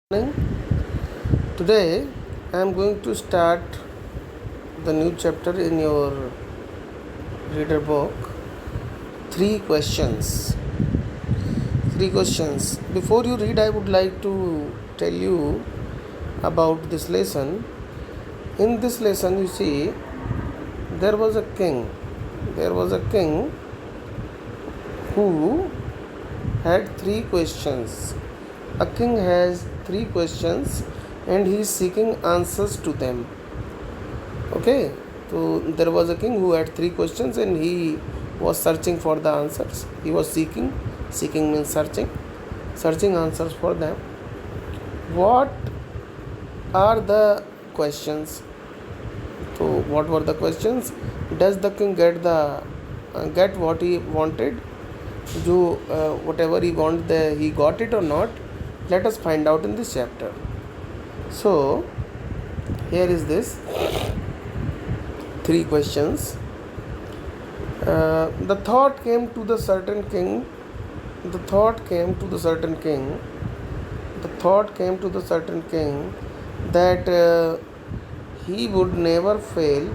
Morning. Today I am going to start the new chapter in your reader book. Three questions. Three questions. Before you read, I would like to tell you about this lesson. In this lesson, you see, there was a king. There was a king who had three questions. A king has three questions and he is seeking answers to them. Okay, so there was a king who had three questions and he was searching for the answers. He was seeking means searching answers for them. What are the questions? So, what were the questions? Does the king get what he wanted? Do whatever he wanted, he got it or not? Let us find out in this chapter. So, here is this three questions. The thought came to the certain king. The thought came to the certain king. The thought came to the certain king that he would never fail.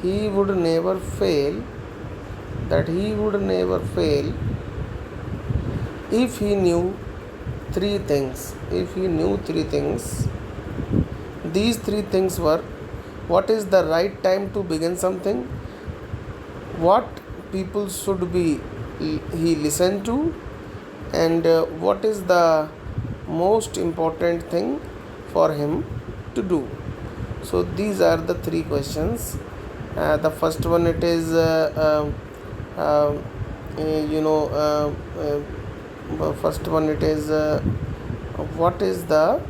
He would never fail. That he would never fail if he knew three things. If he knew three things. These three things were: what is the right time to begin something? What people should be he listen to? And what is the most important thing for him to do? So these are the three questions. The first one, it is you know first one, it is what is the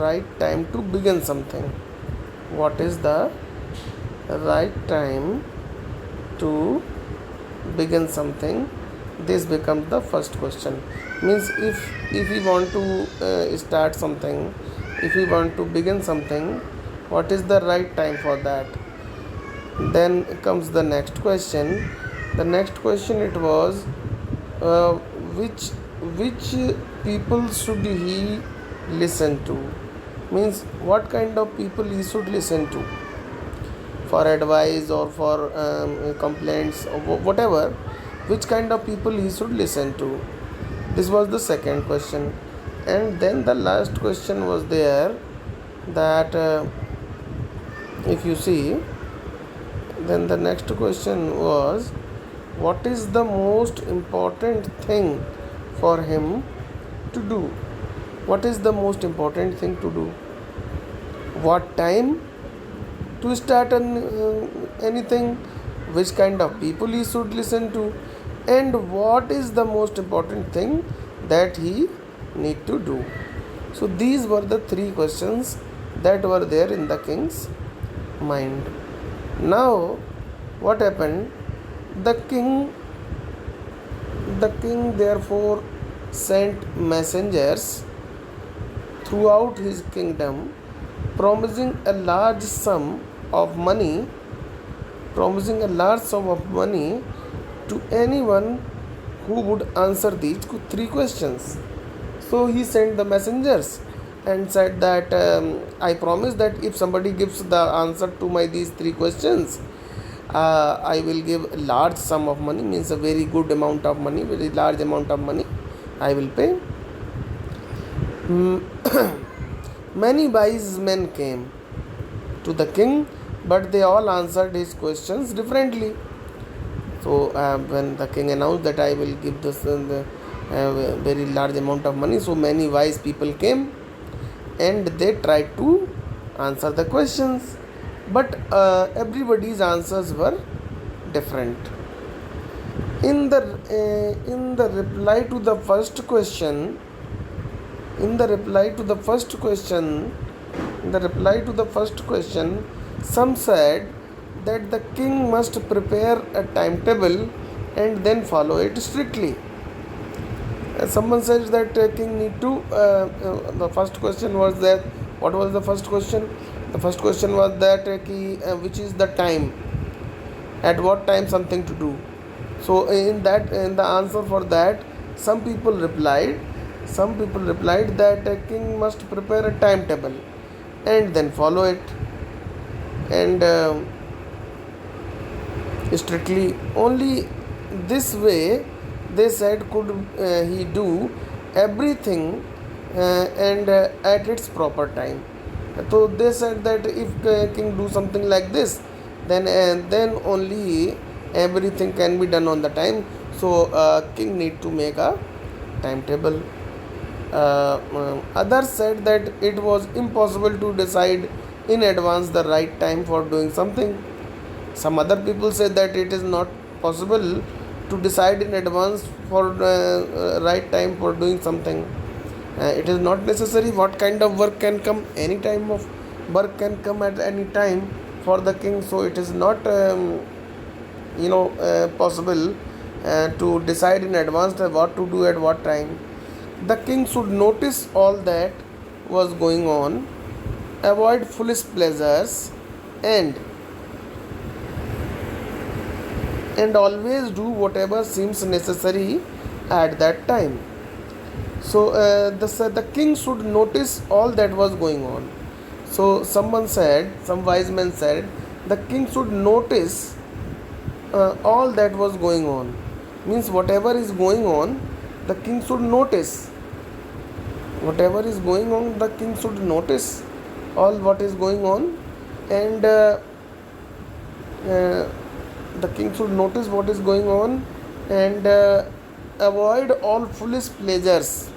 right time to begin something? What is the right time to begin something? This becomes the first question. Means if we want to start something, if we want to begin something, what is the right time for that? Then comes the next question. The next question, it was uh, which people should he listen to? Means what kind of people he should listen to for advice or for complaints or whatever. Which kind of people he should listen to? This was the second question. And then the last question was there, that if you see, then the next question was, what is the most important thing for him to do? What is the most important thing to do? What time to start anything? Which kind of people he should listen to? And what is the most important thing that he need to do? So these were the three questions that were there in the king's mind. Now what happened? The king therefore sent messengers throughout his kingdom, promising a large sum of money, to anyone who would answer these three questions. So he sent the messengers and said that I promise that if somebody gives the answer to my these three questions, I will give a large sum of money, means a very good amount of money, very large amount of money I will pay. Many wise men came to the king, but they all answered his questions differently. So when the king announced that I will give this very large amount of money, so many wise people came and they tried to answer the questions, but everybody's answers were different. In the reply to the first question, in the reply to the first question, some said that the king must prepare a timetable and then follow it strictly. Someone says that king need to. The first question was that. What was the first question? The first question was that which is the time? At what time something to do? So in the answer for that, some people replied Some people replied that a king must prepare a timetable and then follow it, and strictly. Only this way, they said, could he do everything and at its proper time. So they said that if king do something like this, then only everything can be done on the time. So king need to make a timetable. Others said that it was impossible to decide in advance the right time for doing something. Some other people say that it is not possible to decide in advance for right time for doing something. It is not necessary what kind of work can come, any time of work can come at any time for the king. So it is not possible to decide in advance what to do at what time. The king should notice all that was going on, avoid foolish pleasures, and always do whatever seems necessary at that time. So the king should notice all that was going on. So some wise men said, the king should notice all that was going on. Means whatever is going on, the king should notice. Whatever is going on, the king should notice all what is going on, and uh, the king should notice what is going on, and avoid all foolish pleasures.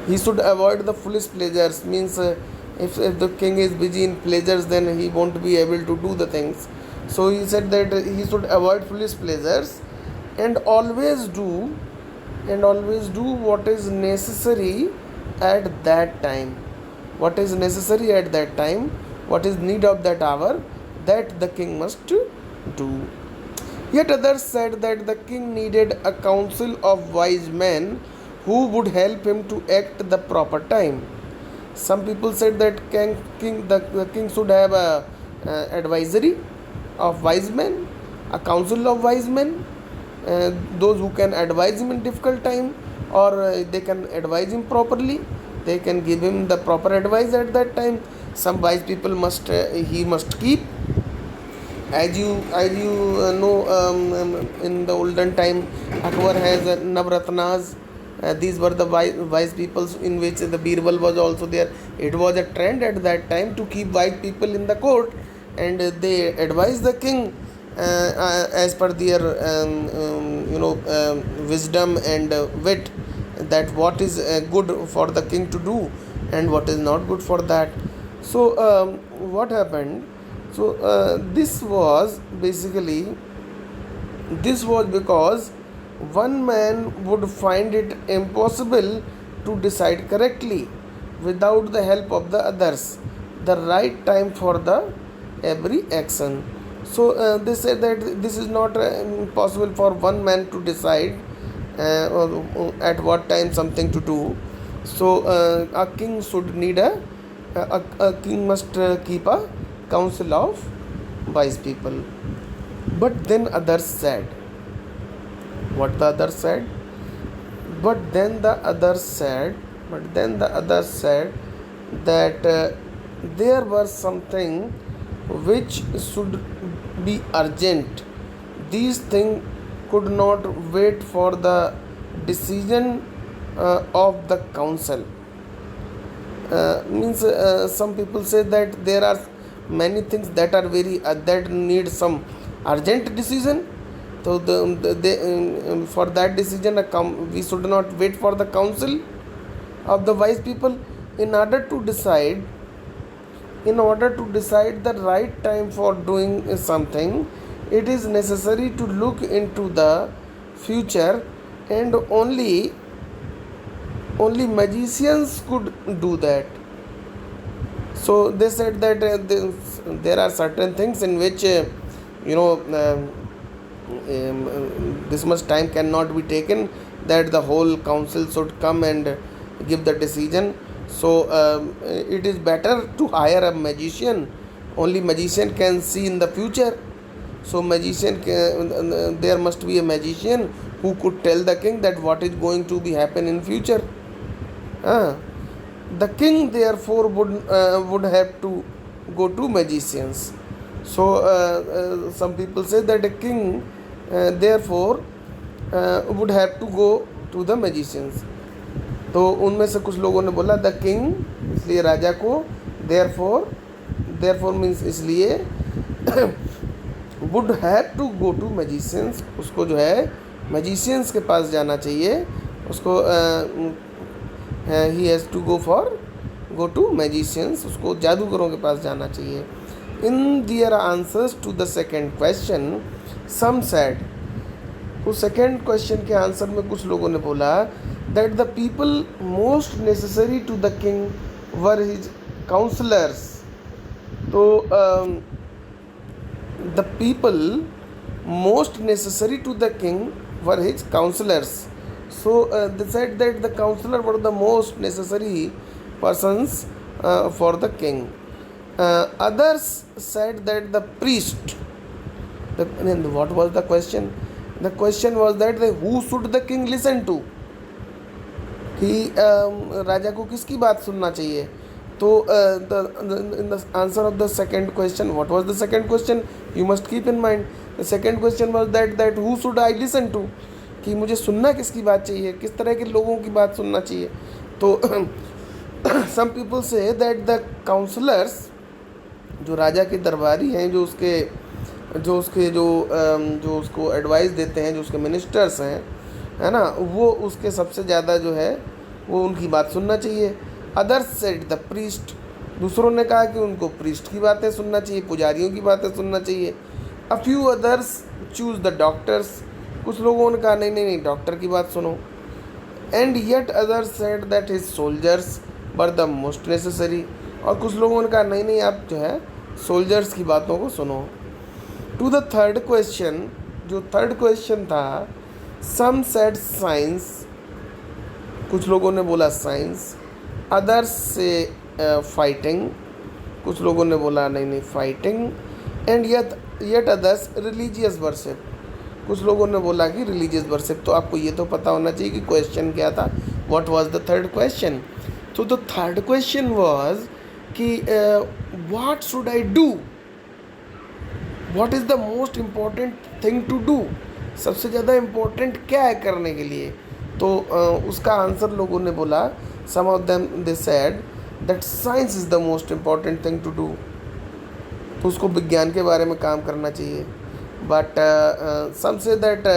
He should avoid the foolish pleasures. Means if the king is busy in pleasures, then he won't be able to do the things. So he said that he should avoid foolish pleasures, and always do what is necessary at that time. What is necessary at that time, what is need of that hour, that the king must do. Yet others said that the king needed a council of wise men who would help him to act the proper time. Some people said that the king should have a advisory of wise men, a council of wise men, those who can advise him in difficult time, or they can advise him properly. They can give him the proper advice at that time. Some wise people he must keep. As you know, in the olden time, Akbar has Navratnas. These were the wise people in which the Birbal was also there. It was a trend at that time to keep wise people in the court, and they advise the king as per their wisdom and wit, that what is good for the king to do and what is not good for that. So what happened? So this was because one man would find it impossible to decide correctly without the help of the others the right time for the every action. So they said that this is not possible for one man to decide at what time something to do. So a king should need a king must keep a council of wise people. But then others said, what the others said? But then the others said that there was something which should be urgent. These things could not wait for the decision of the council. Means some people say that there are many things that are that need some urgent decision. So for that decision, we should not wait for the council of the wise people. In order to decide the right time for doing something, it is necessary to look into the future, and only magicians could do that. So they said that there are certain things in which this much time cannot be taken, that the whole council should come and give the decision. So it is better to hire a magician. Only magician can see in the future. So there must be a magician who could tell the king that what is going to be happen in future. The king therefore would have to go to magicians. So some people say that a king therefore would have to go to the magicians. तो उनमें से कुछ लोगों ने बोला the king, इसलिए राजा को, देयरफॉर मीन्स इसलिए, would have to go to magicians, उसको जो है मैजिशियंस के पास जाना चाहिए, उसको ही has to go to magicians, उसको जादूगरों के पास जाना चाहिए. In their answers to the second question some said, उस सेकेंड क्वेश्चन के आंसर में कुछ लोगों ने बोला that the people most necessary to the king were his counsellors. तो the people most necessary to the king were his counsellors. So they said that the counselor were the most necessary persons for the king. Others said that the priest. What was the question? The question was that who should the king listen to? कि राजा को किसकी बात सुनना चाहिए. तो in the answer of the second question, what was the second question? You must keep in mind. The second question was that who should I listen to? कि मुझे सुनना किसकी बात चाहिए, किस तरह के लोगों की बात सुनना चाहिए. तो some people say that the counsellors, जो राजा के दरबारी हैं, जो उसको एडवाइस देते हैं, जो उसके मिनिस्टर्स हैं, है ना, वो उसके सबसे ज़्यादा जो है वो उनकी बात सुनना चाहिए. अदर्स सेड द प्रीस्ट, दूसरों ने कहा कि उनको प्रीस्ट की बातें सुनना चाहिए, पुजारियों की बातें सुनना चाहिए. A few others choose the doctors, कुछ लोगों ने कहा नहीं डॉक्टर की बात सुनो. And yet others said that his soldiers were the most necessary, और कुछ लोगों ने कहा नहीं आप जो है सोल्जर्स की बातों को सुनो. टू द थर्ड क्वेश्चन, जो थर्ड क्वेश्चन था, सम सेड साइंस, कुछ लोगों ने बोला साइंस. अदर्स से फाइटिंग, कुछ लोगों ने बोला नहीं fighting. And yet others religious worship, कुछ लोगों ने बोला कि रिलीजियस वर्शिप. तो आपको ये तो पता होना चाहिए कि क्वेश्चन क्या था, what was the third question. तो द थर्ड क्वेश्चन वाज कि what should I do, what is the most important thing to do, सबसे ज़्यादा इम्पोर्टेंट क्या है करने के लिए. तो उसका आंसर लोगों ने बोला, some of them they said that science is the most important thing to do. तो उसको विज्ञान के बारे में काम करना चाहिए. But some say that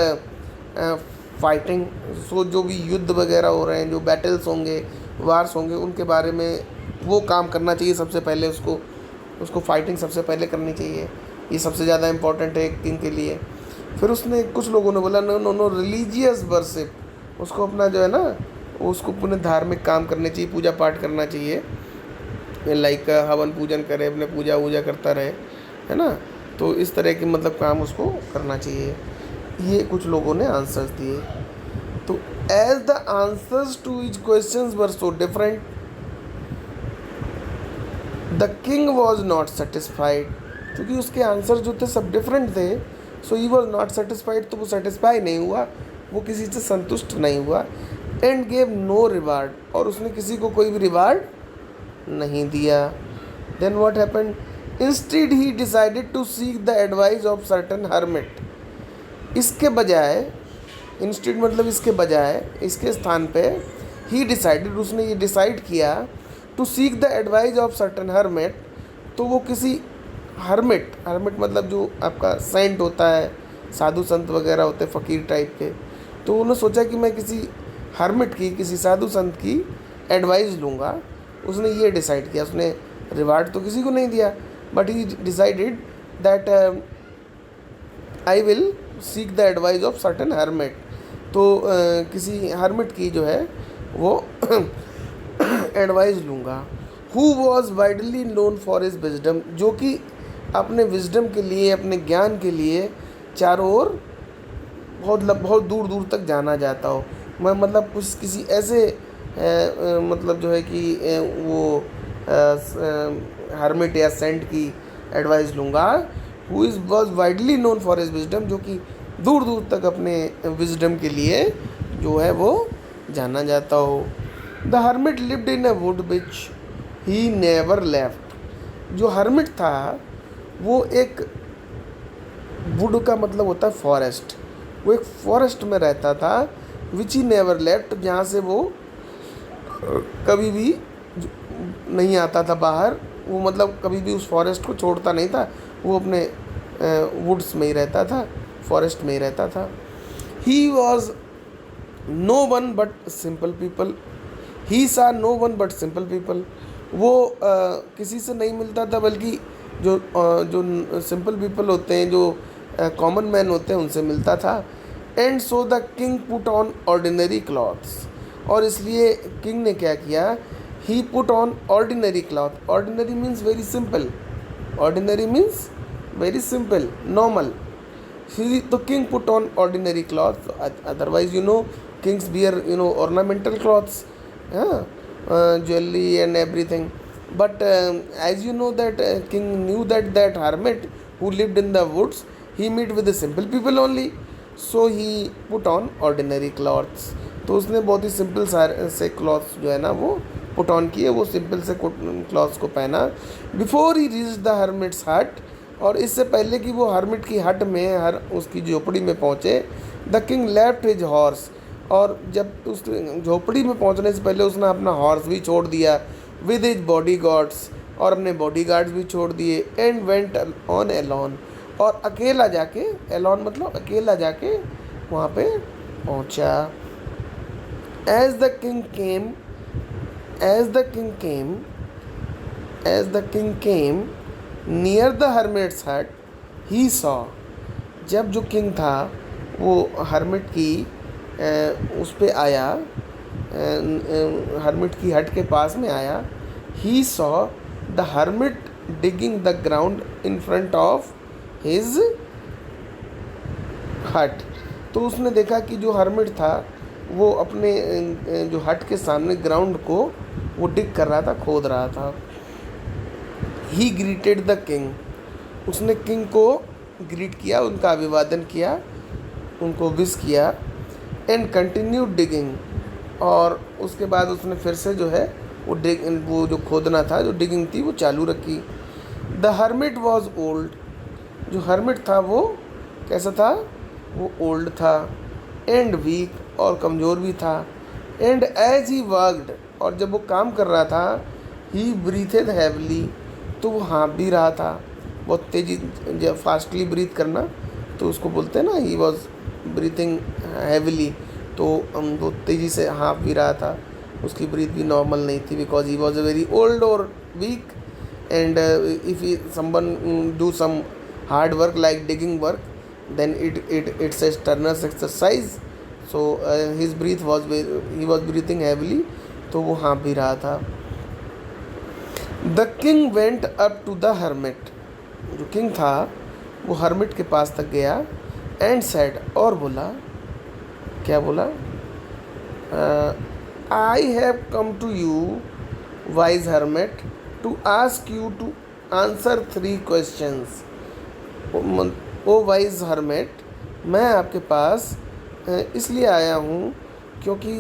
fighting, सो जो भी युद्ध वगैरह हो रहे हैं, जो बैटल्स होंगे, वार्स होंगे, उनके बारे में वो काम करना चाहिए सबसे पहले. उसको फाइटिंग सबसे पहले करनी चाहिए, ये सबसे ज़्यादा इम्पोर्टेंट है किंग के लिए. फिर उसने कुछ लोगों ने बोला नो रिलीजियस वर्शिप, उसको अपना जो है ना, उसको अपने धार्मिक काम करने चाहिए, पूजा पाठ करना चाहिए, लाइक हवन पूजन करे, अपने पूजा वूजा करता रहे, है ना. तो इस तरह के मतलब काम उसको करना चाहिए. ये कुछ लोगों ने आंसर्स दिए. तो as the answers to each questions were so different, the king was not satisfied, क्योंकि उसके आंसर जो थे सब डिफरेंट थे. So he was not satisfied, तो वो सेटिस्फाई नहीं हुआ, वो किसी से संतुष्ट नहीं हुआ. एंड गेव नो रिवार्ड, और उसने किसी को कोई भी रिवार्ड नहीं दिया. Then what happened, instead he decided to seek the advice of certain hermit. इसके बजाय, इंस्टेड मतलब इसके बजाय, इसके स्थान पे ही डिसाइडेड, उसने ये डिसाइड किया to seek the advice of certain hermit. तो वो किसी हर्मिट मतलब जो आपका सेंट होता है, साधु संत वगैरह होते हैं फ़कीर टाइप के. तो उन्होंने सोचा कि मैं किसी हर्मिट की, किसी साधु संत की एडवाइस लूँगा. उसने ये डिसाइड किया. उसने रिवार्ड तो किसी को नहीं दिया, but he decided that I will seek the advice of certain hermit. तो किसी हर्मिट की जो है वो एडवाइस लूँगा. Who was widely known for his wisdom, जो कि अपने विजडम के लिए, अपने ज्ञान के लिए चारों ओर बहुत दूर दूर तक जाना जाता हो. मैं मतलब कुछ किसी ऐसे मतलब जो है कि वो हर्मिट या सेंट की एडवाइस लूँगा, who was widely known for his wisdom, जो कि दूर दूर तक अपने विजडम के लिए जो है वो जाना जाता हो। The hermit lived in a would which he never left. जो हर्मिट था वो एक, वुड का मतलब होता है फॉरेस्ट, वो एक फॉरेस्ट में रहता था, विच ही नेवर लेफ्ट, जहाँ से वो कभी भी नहीं आता था बाहर। वो मतलब कभी भी उस फॉरेस्ट को छोड़ता नहीं था, वो अपने वुड्स में ही रहता था, फॉरेस्ट में ही रहता था। He was no one but simple people, he saw no one but simple people. वो किसी से नहीं मिलता था, बल्कि जो सिंपल पीपल होते हैं, जो कॉमन मैन होते हैं, उनसे मिलता था। And so the king put on ordinary clothes. और इसलिए किंग ने क्या किया, he put on ordinary cloth. Ordinary means very simple, ordinary means very simple, normal. तो king put on ordinary cloth, otherwise kings wear ornamental clothes, jewelry and everything. But as you know that king knew that hermit who lived in the woods, he meet with the simple people only, so he put on ordinary clothes. तो उसने बहुत ही simple से clothes जो है ना वो put on किए, वो सिंपल से क्लॉथ्स को पहना। Before he reach the hermit's हट, और इससे पहले कि वो हर्मिट की हट में, उसकी झोपड़ी में पहुँचे, the king left his horse. और जब उस झोपड़ी में पहुंचने से पहले उसने अपना हॉर्स भी छोड़ दिया, विद हिज बॉडी गार्ड्स, और अपने बॉडी गार्ड्स भी छोड़ दिए। एंड वेंट ऑन एलोन, और अकेला जाके, एलोन मतलब अकेला जाके वहाँ पे पहुँचा। As the king came near the hermit's hut, he saw. जब जो किंग था वो हर्मिट की उस पे आया, हर्मिट की हट के पास में आया, he saw the hermit digging the ground in front of his हट। तो उसने देखा कि जो हर्मिट था वो अपने जो हट के सामने ग्राउंड को वो डिग कर रहा था, खोद रहा था। ही ग्रीटेड द किंग, उसने किंग को ग्रीट किया, उनका अभिवादन किया, उनको विश किया। एंड कंटिन्यू डिगिंग, और उसके बाद उसने फिर से जो है वो जो खोदना था, जो डिगिंग थी, वो चालू रखी। द हर्मिट वॉज ओल्ड, जो हर्मिट था वो कैसा था, वो ओल्ड था। एंड वीक, और कमज़ोर भी था। एंड एज ही वर्कड, और जब वो काम कर रहा था, ही ब्रीथेड हैवली, तो वो हाँफ भी रहा था बहुत तेज़ी, जब फास्टली ब्रीथ करना तो उसको बोलते हैं ना, ही वॉज ब्रीथिंग हैविली, तो वो तेज़ी से हाँफ भी रहा था, उसकी ब्रीथ भी नॉर्मल नहीं थी, because he was a very old और weak. And if someone do some hard work like digging work, then it's a strenuous exercise, so his breath was he was breathing heavily, तो वो हाँफ भी रहा था। The king went up to the hermit, जो king था वो hermit के पास तक गया। एंड said, और बोला, क्या बोला, I have come to you, wise hermit, to ask you to answer 3 questions. O wise hermit, मैं आपके पास इसलिए आया हूँ क्योंकि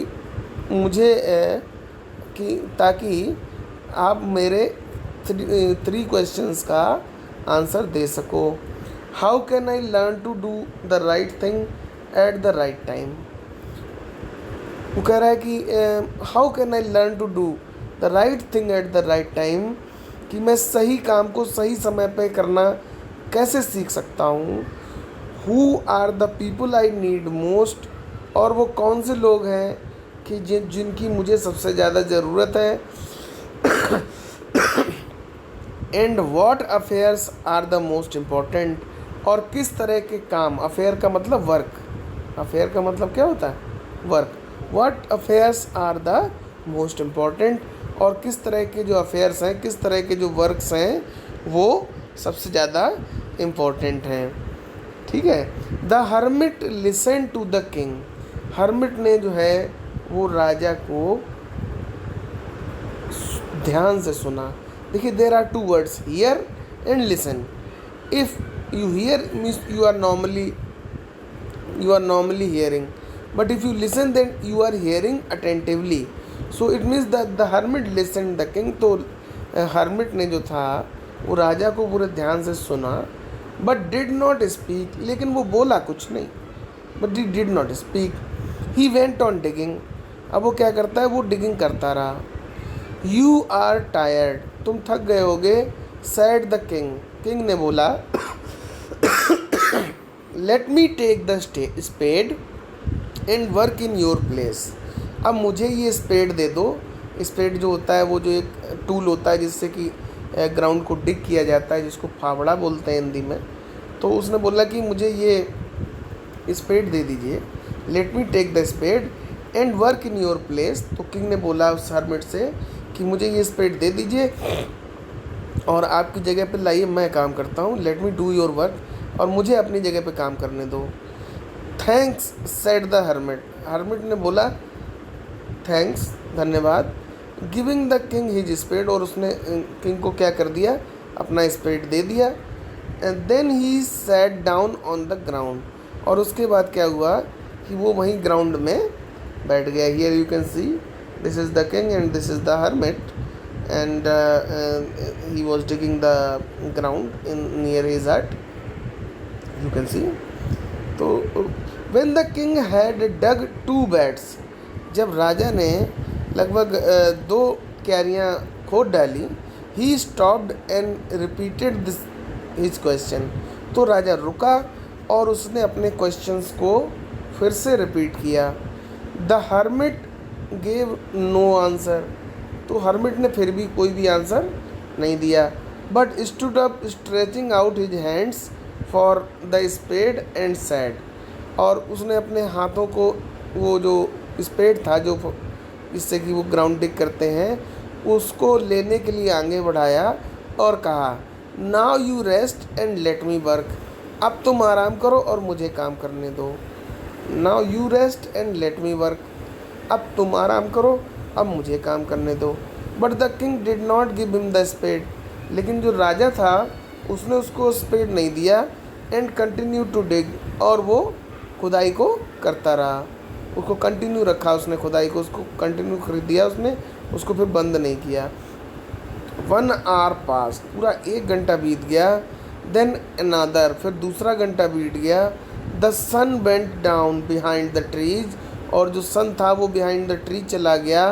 मुझे कि ताकि आप मेरे 3 क्वेश्चंस का आंसर दे सको। How can I learn to do the right thing at the right time. वो कह रहा है कि how can I learn to do the right thing at the right time, कि मैं सही काम को सही समय पे करना कैसे सीख सकता हूँ। Who are the people I need most, और वो कौन से लोग हैं कि जिनकी मुझे सबसे ज़्यादा ज़रूरत है। And what affairs are the most important, और किस तरह के काम, अफेयर का मतलब वर्क, अफेयर का मतलब क्या होता है, work. What affairs are the most important, और किस तरह के जो अफेयर्स हैं, किस तरह के जो वर्क्स हैं वो सबसे ज़्यादा इम्पोर्टेंट हैं। ठीक है। The hermit listen to the king, hermit ने जो है वो राजा को ध्यान से सुना। देखिए, there are 2 words, hear and listen. If you hear means you are normally you are normally hearing, but if you listen then you are hearing attentively. So it means that the hermit listened the king. तो hermit ने जो था वो राजा को पूरे ध्यान से सुना, but did not speak, लेकिन वो बोला कुछ नहीं, but he did not speak. He went on digging. अब वो क्या करता है, वो डिगिंग करता रहा. You are tired, तुम थक गए होगे. Said the king, किंग ने बोला Let me take the spade and work in your place. अब मुझे ये स्पेड दे दो. स्पेड जो होता है वो जो एक टूल होता है जिससे कि ग्राउंड को डिग किया जाता है, जिसको फावड़ा बोलते हैं हिंदी में. तो उसने बोला कि मुझे ये स्पेड दे दीजिए. Let me take the spade and work in your place. तो किंग ने बोला उस हर्मिट से कि मुझे ये स्पेड दे दीजिए और आपकी जगह पे लाइए, मैं काम करता हूँ. Let me do your work, और मुझे अपनी जगह पे काम करने दो. Thanks said the hermit. Hermit ने बोला थैंक्स, धन्यवाद. Giving the king his spade, और उसने किंग को क्या कर दिया, अपना स्पेड दे दिया. And then he sat down on the ground. और उसके बाद क्या हुआ कि वो वहीं ग्राउंड में बैठ गया. Here you can see this is the king and this is the hermit, and he was digging the ground in near his hut, you can see. तो when the king had dug 2 beds, जब राजा ने लगभग 2 क्यारियाँ खोद डाली, he stopped and repeated this his question. तो राजा रुका और उसने अपने क्वेश्चंस को फिर से रिपीट किया. the hermit gave no answer. तो हर्मिट ने फिर भी कोई भी आंसर नहीं दिया. But stood up stretching out his hands for the spade and said. और उसने अपने हाथों को, वो जो स्पेड था जो जिससे कि वो ग्राउंड डिग करते हैं, उसको लेने के लिए आगे बढ़ाया और कहा now you rest and let me work. अब तुम आराम करो और मुझे काम करने दो. Now you rest and let me work. अब तुम आराम करो, अब मुझे काम करने दो. But the king did not give him the spade. लेकिन जो राजा था उसने उसको स्पेड नहीं दिया. एंड कंटिन्यू टू डिग, और वो खुदाई को करता रहा. उसको कंटिन्यू रखा उसने खुदाई को, उसको कंटिन्यू कर दिया उसने, उसको फिर बंद नहीं किया. 1 hour पास, पूरा 1 घंटा बीत गया. देन अनदर, फिर दूसरा घंटा बीत गया. The sun went down behind the trees. और जो सन था वो बिहाइंड द ट्री चला गया,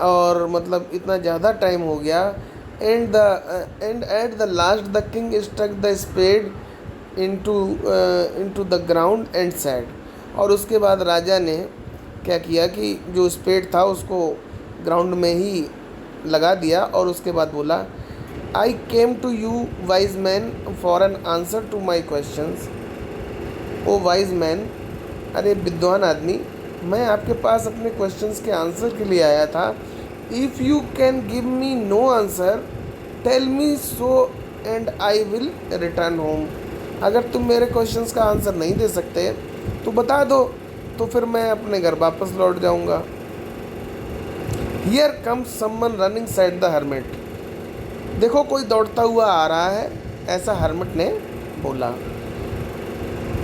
और मतलब इतना ज़्यादा टाइम हो गया. And at the last the king stuck the spade into the ground and said. और उसके बाद राजा ने क्या किया कि जो स्पेड था उसको ग्राउंड में ही लगा दिया, और उसके बाद बोला I came to you wise man for an answer to my questions. O wise man, अरे विद्वान आदमी, मैं आपके पास अपने क्वेश्चंस के आंसर के लिए आया था. If you can give me no answer tell me so and I will return home. अगर तुम मेरे क्वेश्चंस का आंसर नहीं दे सकते तो बता दो, तो फिर मैं अपने घर वापस लौट जाऊंगा. Here comes someone running side the hermit. देखो कोई दौड़ता हुआ आ रहा है, ऐसा हर्मिट ने बोला.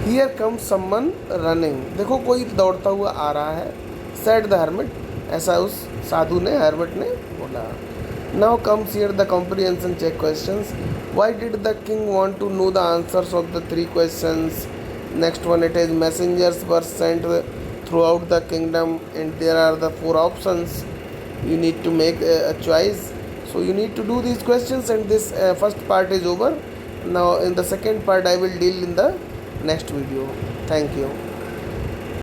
हियर कम्स समवन रनिंग, देखो कोई दौड़ता हुआ आ रहा है. सेड द हर्मिट, ऐसा उस साधु ने, हर्मिट ने बोला. Now comes here the comprehension check questions. Why did the king want to know the answers of the 3 questions. Next one, it is messengers were sent throughout the kingdom and there are the 4 options. You need to make a choice, so you need to do these questions, and this first part is over. Now in the second part I will deal in the next video. Thank you.